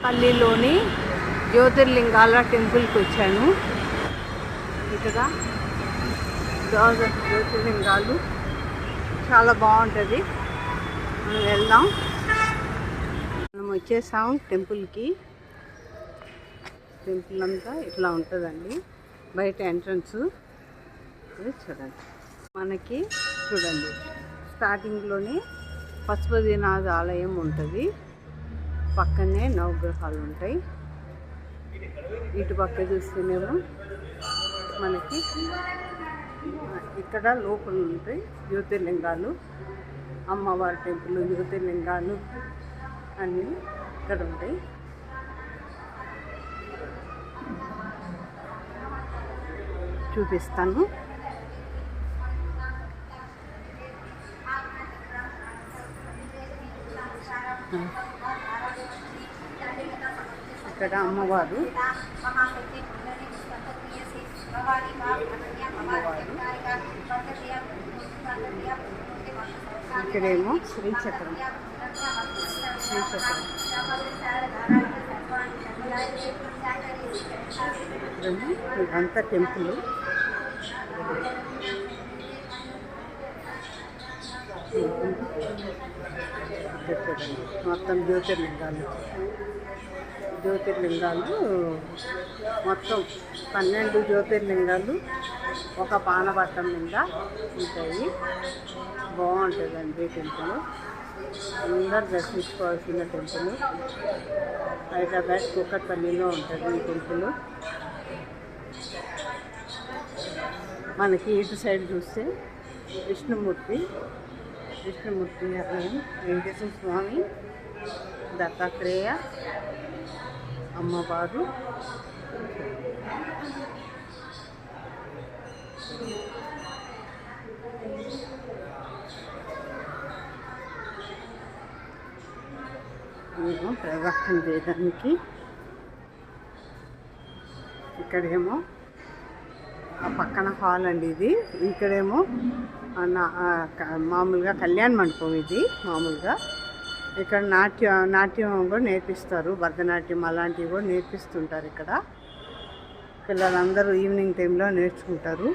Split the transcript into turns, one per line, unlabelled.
పల్లిలోని జ్యోతిర్లింగాల టెంపుల్కి వచ్చాను. ఇక్కడ జ్యోతిర్లింగాలు చాలా బాగుంటుంది. మనం వెళ్దాం. మనం వచ్చేసాం టెంపుల్కి. టెంపుల్ అంతా ఇట్లా ఉంటుందండి. బయట ఎంట్రన్స్ చూడండి. మనకి చూడండి స్టార్టింగ్లోనే పశుపతినాథ ఆలయం ఉంటుంది. పక్కనే నవగ్రహాలు ఉంటాయి. ఇటు పక్క చూస్తేనేమో మనకి ఇక్కడ లోపల ఉంటాయి జ్యోతిర్లింగాలు, అమ్మవారి టెంపుల్, జ్యోతిర్లింగాలు అన్నీ ఇక్కడ ఉంటాయి. చూపిస్తాను. ఇక్కడ అమ్మవారు ఇక్కడేమో శ్రీచక్రం. ఇదంతా టెంపుల్. మొత్తం జ్యోతిర్లింగాలు మొత్తం 12 జ్యోతిర్లింగాలు ఒక పానపట్టం మీద ఉంటాయి. బాగుంటుందండి టెంపుల్. అందరు దర్శించుకోవాల్సిన టెంపుల్. హైదరాబాద్ కూకట్పల్లిలో ఉంటుంది ఈ టెంపుల్. మనకి ఇటు సైడ్ చూస్తే విష్ణుమూర్తి ఆలయం, వెంకటేశ్వర స్వామి, దత్తాత్రేయ, అమ్మవారు. ప్రదక్షిణ చేయడానికి ఇక్కడేమో ఆ పక్కన హాల్ అండి ఇది. ఇక్కడేమో మామూలుగా కళ్యాణ మండపం ఇది. మామూలుగా ఇక్కడ నాట్యం కూడా నేర్పిస్తారు. భరతనాట్యం అలాంటివి కూడా నేర్పిస్తుంటారు. ఇక్కడ పిల్లలందరూ ఈవినింగ్ టైంలో నేర్చుకుంటారు.